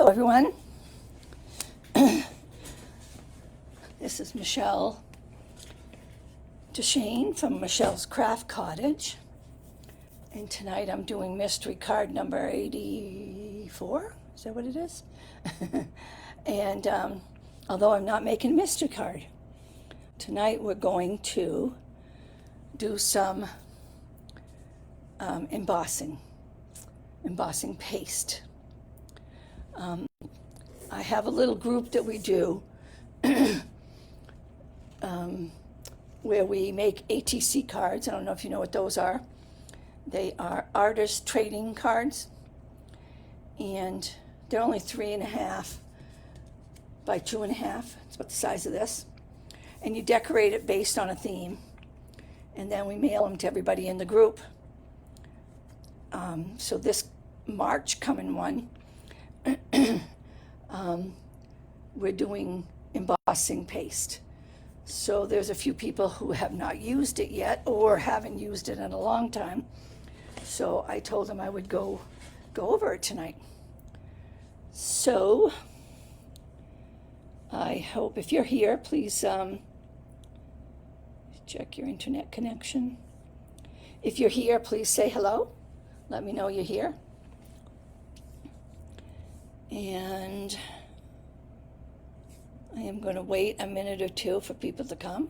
Everyone. This is Michelle DeShane from Michelle's Craft Cottage. And tonight I'm doing mystery card number 84. Is that what it is? And although I'm not making a mystery card, tonight we're going to do some embossing paste. I have a little group that we do where we make ATC cards. I don't know if you know what those are. They are artist trading cards, and they're only 3.5 by 2.5. It's about the size of this. And you decorate it based on a theme, and then we mail them to everybody in the group. So this March coming one, we're doing embossing paste. So there's a few people who have not used it yet or haven't used it in a long time. So I told them I would go over it tonight. So I hope if you're here, please check your internet connection. If you're here, please say hello. Let me know you're here. And I am going to wait a minute or two for people to come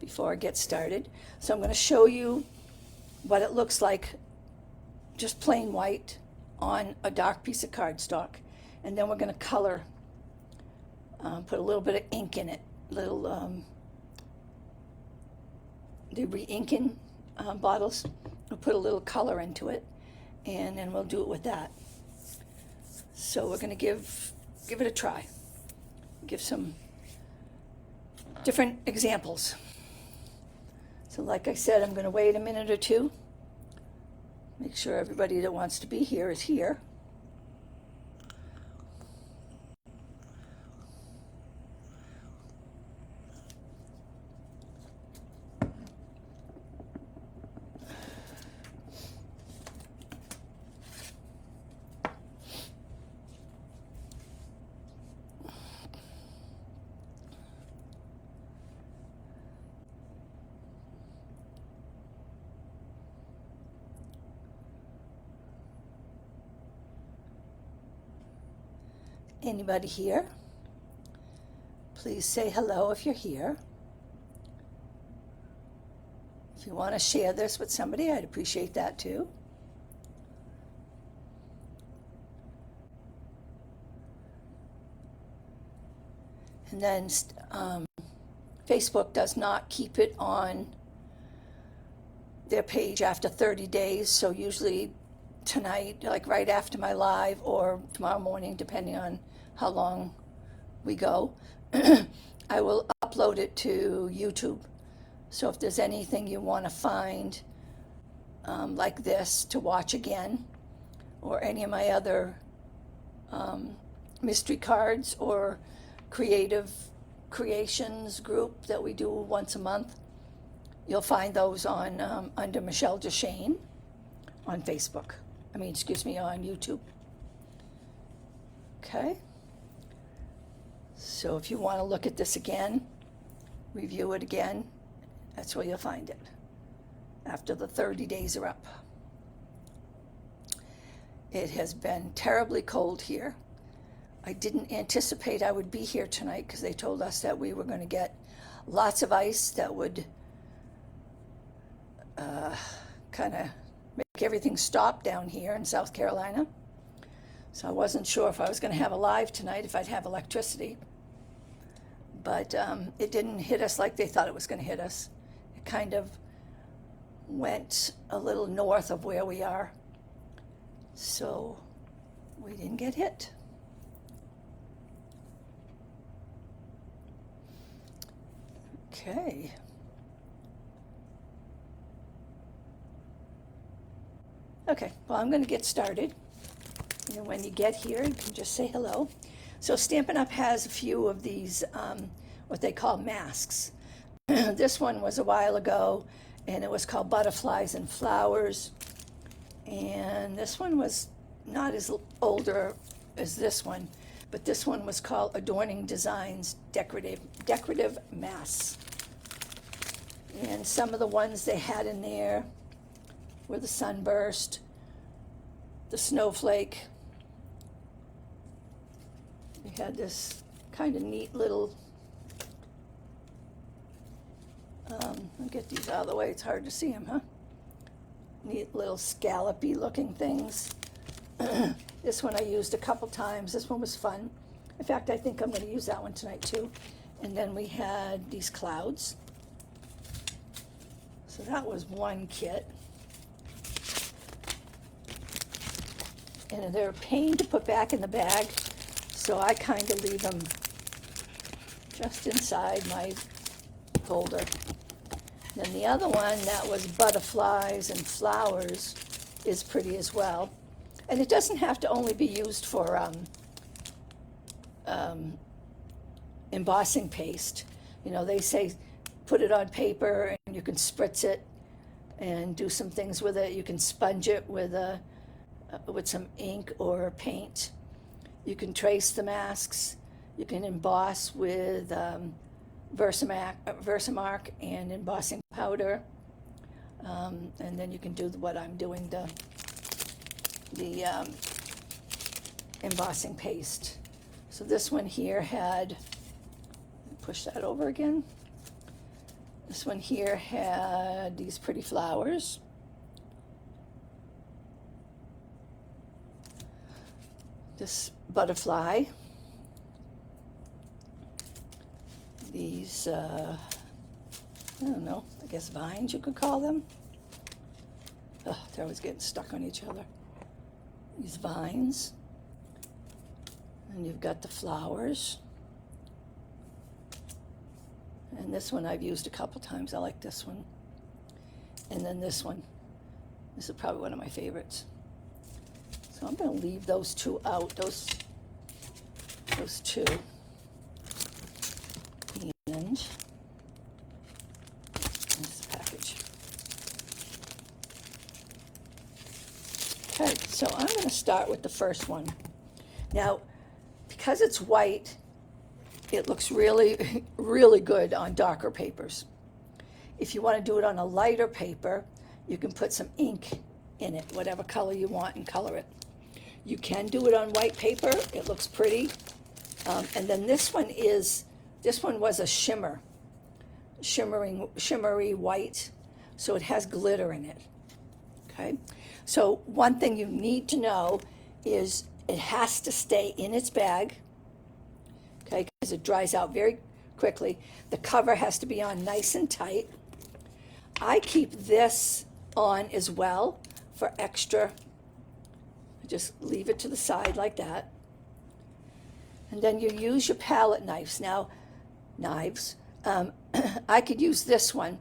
before I get started. So I'm going to show you what it looks like, just plain white on a dark piece of cardstock. And then we're going to color, put a little bit of ink in it, the re-inking bottles. We'll put a little color into it, and then we'll do it with that. So we're going to give it a try. Give some different examples. So like I said, I'm going to wait a minute or two. Make sure everybody that wants to be here is here. Anybody here? Please say hello if you're here. If you want to share this with somebody, I'd appreciate that too. And then Facebook does not keep it on their page after 30 days, so usually tonight, like right after my live, or tomorrow morning, depending on how long we go, I will upload it to YouTube. So if there's anything you want to find like this to watch again, or any of my other mystery cards or creative creations group that we do once a month, you'll find those on under Michelle DeShane on Facebook. On YouTube. Okay. So if you want to look at this again, review it again, that's where you'll find it after the 30 days are up. It has been terribly cold here. I didn't anticipate I would be here tonight because they told us that we were going to get lots of ice that would kind of make everything stop down here in South Carolina. So I wasn't sure if I was going to have a live tonight, if I'd have electricity. But it didn't hit us like they thought it was going to hit us. It kind of went a little north of where we are. So we didn't get hit. Okay. Okay, well, I'm going to get started. And when you get here, you can just say hello. So Stampin' Up! Has a few of these, what they call masks. This one was a while ago, and it was called Butterflies and Flowers. And this one was not as older as this one, but this one was called Adorning Designs Decorative Mass. And some of the ones they had in there were the sunburst, the snowflake. We had this kind of neat little, I'll get these out of the way, it's hard to see them, huh? Neat little scallopy looking things. This one I used a couple times. This one was fun. In fact, I think I'm going to use that one tonight too. And then we had these clouds. So that was one kit. And they're a pain to put back in the bag, so I kind of leave them just inside my folder. Then the other one that was butterflies and flowers is pretty as well. And it doesn't have to only be used for embossing paste. You know, they say put it on paper and you can spritz it and do some things with it. You can sponge it with some ink or paint. You can trace the masks. You can emboss with Versamark and embossing powder. And then you can do what I'm doing, the embossing paste. So this one here had, push that over again. This one here had these pretty flowers. This butterfly. These, I don't know, I guess vines you could call them. Ugh, they're always getting stuck on each other. These vines. And you've got the flowers. And this one I've used a couple times. I like this one. And then this one. This is probably one of my favorites. So I'm going to leave those two out. Those two. And this package. Okay, so I'm going to start with the first one. Now, because it's white, it looks really, really good on darker papers. If you want to do it on a lighter paper, you can put some ink in it, whatever color you want, and color it. You can do it on white paper. It looks pretty. And then this one was a shimmery white, so it has glitter in it. Okay, so one thing you need to know is it has to stay in its bag, okay, because it dries out very quickly. The cover has to be on nice and tight. I keep this on as well for extra. Just leave it to the side like that. And then you use your palette knives. Now, I could use this one,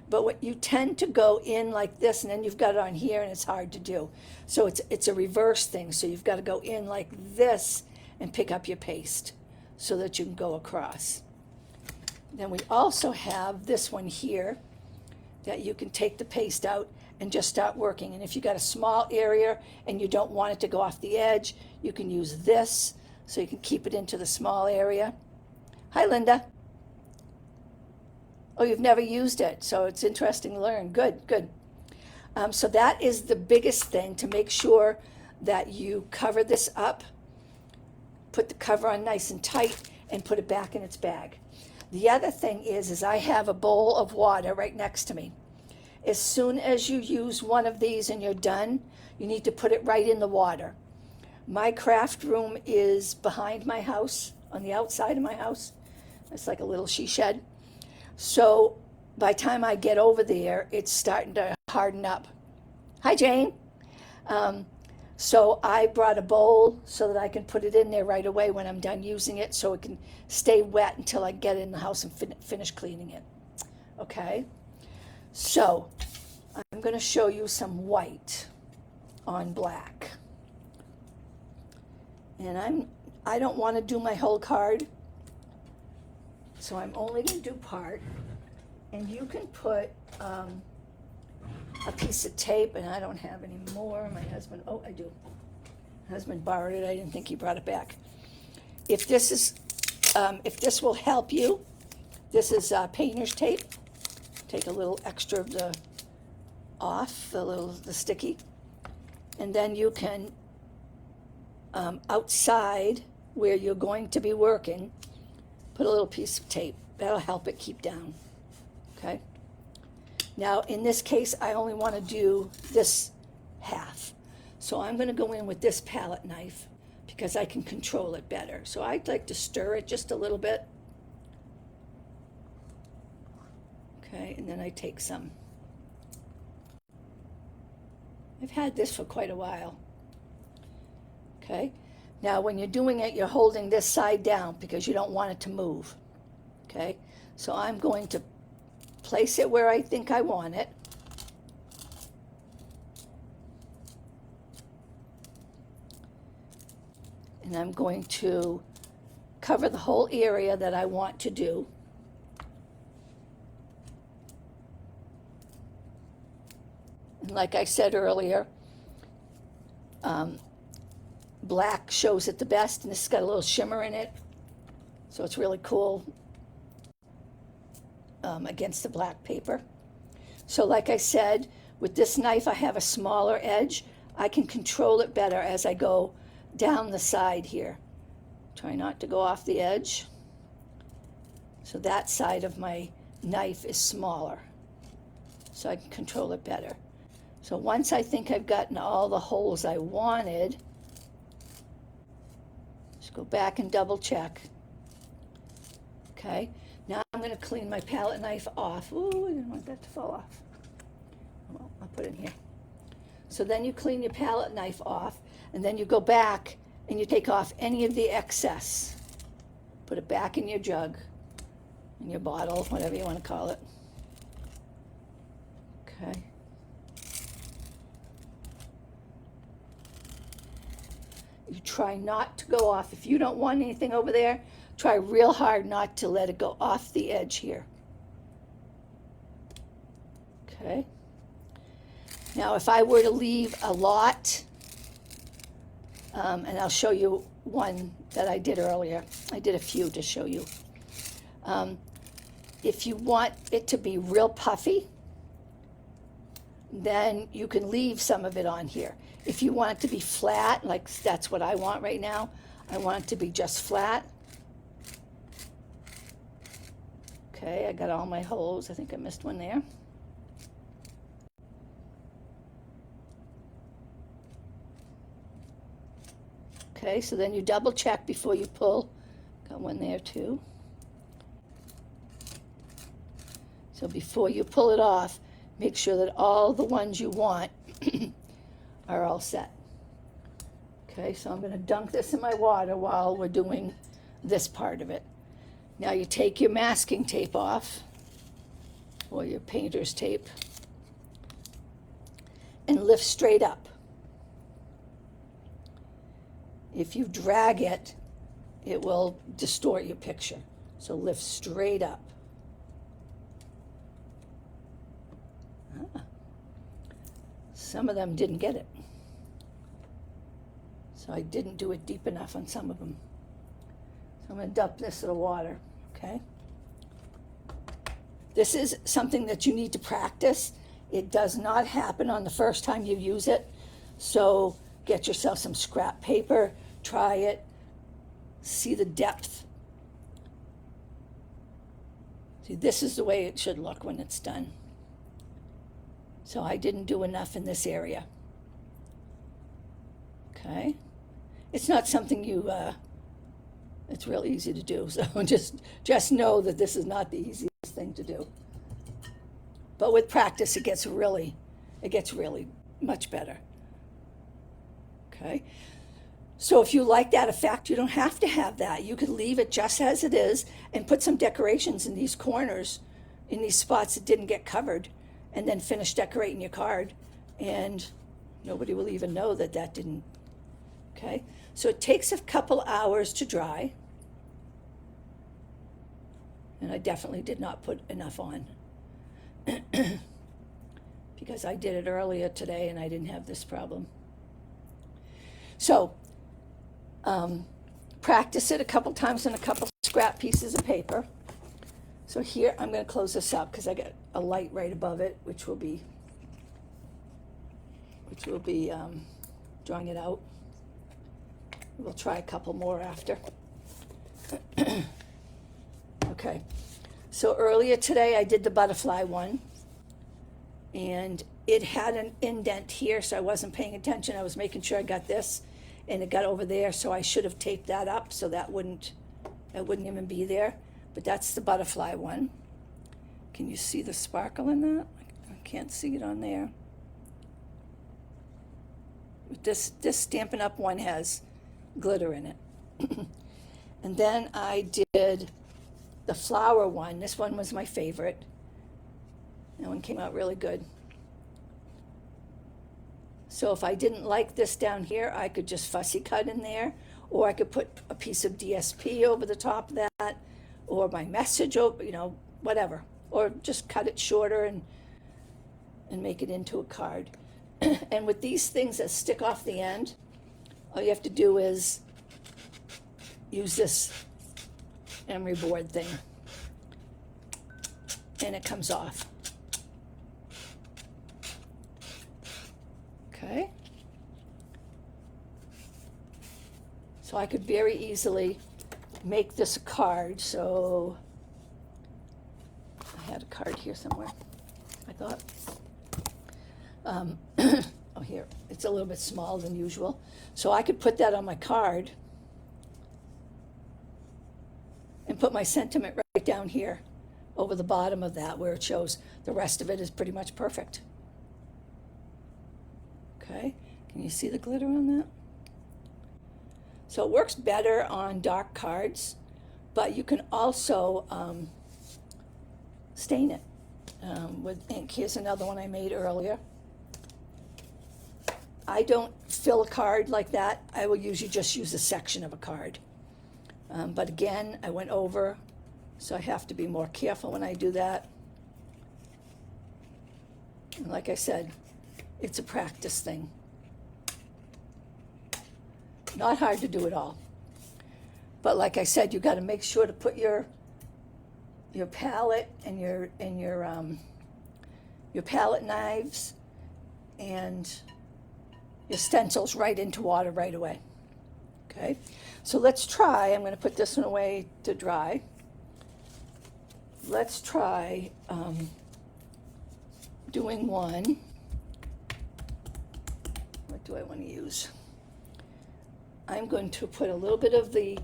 but what you tend to go in like this, and then you've got it on here, and it's hard to do. So it's a reverse thing. So you've got to go in like this and pick up your paste so that you can go across. Then we also have this one here that you can take the paste out and just start working. And if you got a small area and you don't want it to go off the edge, you can use this so you can keep it into the small area. Hi, Linda. Oh, you've never used it, so it's interesting to learn. Good, good. So that is the biggest thing, to make sure that you cover this up, put the cover on nice and tight, and put it back in its bag. The other thing is I have a bowl of water right next to me. As soon as you use one of these and you're done, you need to put it right in the water. My craft room is behind my house, on the outside of my house. It's like a little she shed. So by the time I get over there, it's starting to harden up. Hi, Jane. So I brought a bowl so that I can put it in there right away when I'm done using it, so it can stay wet until I get in the house and finish cleaning it. Okay? So I'm going to show you some white on black. And I don't want to do my whole card, so I'm only going to do part. And you can put a piece of tape, and I don't have any more. My husband, oh, I do. Husband borrowed it. I didn't think he brought it back. If this will help you, this is painter's tape. Take a little extra of the off, the sticky, and then you can outside where you're going to be working, put a little piece of tape. That'll help it keep down. Okay. Now in this case, I only want to do this half, so I'm going to go in with this palette knife because I can control it better. So I'd like to stir it just a little bit. Okay, and then I take some. I've had this for quite a while. Okay, now when you're doing it, you're holding this side down because you don't want it to move. Okay, so I'm going to place it where I think I want it. And I'm going to cover the whole area that I want to do. And like I said earlier, black shows it the best, and this has got a little shimmer in it, so it's really cool against the black paper. So like I said, with this knife I have a smaller edge. I can control it better as I go down the side here. Try not to go off the edge. So that side of my knife is smaller, so I can control it better. So once I think I've gotten all the holes I wanted, just go back and double check. Okay, now I'm going to clean my palette knife off. Ooh, I didn't want that to fall off. Well, I'll put it in here. So then you clean your palette knife off, and then you go back and you take off any of the excess. Put it back in your jug, in your bottle, whatever you want to call it. Okay. You try not to go off. If you don't want anything over there, try real hard not to let it go off the edge here. Okay. Now, if I were to leave a lot, and I'll show you one that I did earlier. I did a few to show you. If you want it to be real puffy, then you can leave some of it on here. If you want it to be flat, like that's what I want right now, I want it to be just flat. Okay, I got all my holes. I think I missed one there. Okay, so then you double check before you pull. Got one there too. So before you pull it off, make sure that all the ones you want are all set. Okay, so I'm going to dunk this in my water while we're doing this part of it. Now you take your masking tape off, or your painter's tape, and lift straight up. If you drag it, it will distort your picture. So lift straight up. Some of them didn't get it. So I didn't do it deep enough on some of them. So I'm going to dump this in the water, okay? This is something that you need to practice. It does not happen on the first time you use it. So get yourself some scrap paper, try it, see the depth. See, this is the way it should look when it's done. So I didn't do enough in this area. Okay. It's not something you, it's real easy to do. So just know that this is not the easiest thing to do. But with practice, it gets really much better. Okay. So if you like that effect, you don't have to have that. You could leave it just as it is and put some decorations in these corners, in these spots that didn't get covered, and then finish decorating your card, and nobody will even know that that didn't. Okay, so it takes a couple hours to dry, and I definitely did not put enough on because I did it earlier today and I didn't have this problem. So practice it a couple times on a couple scrap pieces of paper. So here, I'm going to close this up because I got a light right above it, which will be drawing it out. We'll try a couple more after. Okay, so earlier today I did the butterfly one, and it had an indent here, so I wasn't paying attention. I was making sure I got this, and it got over there, so I should have taped that up so that wouldn't even be there. But that's the butterfly one. Can you see the sparkle in that? I can't see it on there. This Stampin' Up! One has glitter in it. And then I did the flower one. This one was my favorite. That one came out really good. So if I didn't like this down here, I could just fussy cut in there, or I could put a piece of DSP over the top of that, or my message over, whatever, or just cut it shorter and make it into a card. And with these things that stick off the end, all you have to do is use this emery board thing, and it comes off. Okay. So I could very easily make this a card. So I had a card here somewhere, I thought. Oh, here, it's a little bit smaller than usual. So I could put that on my card and put my sentiment right down here over the bottom of that where it shows the rest of it is pretty much perfect. Okay, can you see the glitter on that? So it works better on dark cards, but you can also stain it with ink. Here's another one I made earlier. I don't fill a card like that. I will usually just use a section of a card. But again, I went over, so I have to be more careful when I do that. And like I said, it's a practice thing. Not hard to do at all. But like I said, you got to make sure to put your palette and your palette knives and your stencils right into water right away. Okay, so let's try. I'm going to put this one away to dry. Let's try doing one. What do I want to use? I'm going to put a little bit of the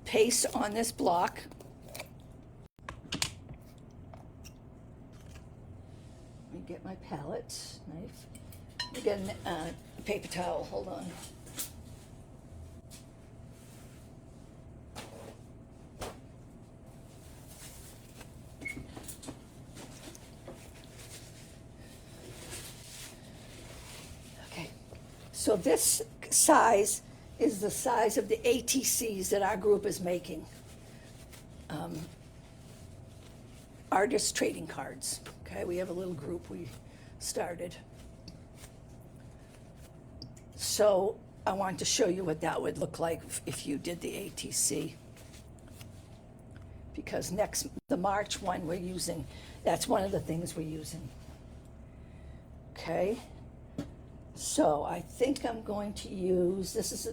paste on this block. Let me get my palette knife. Let me get a paper towel. Hold on. Okay. So this size is the size of the ATCs that our group is making. Artist trading cards. Okay, we have a little group we started. So I wanted to show you what that would look like if you did the ATC. Because the March one we're using, that's one of the things we're using. Okay, so I think I'm going to use, this is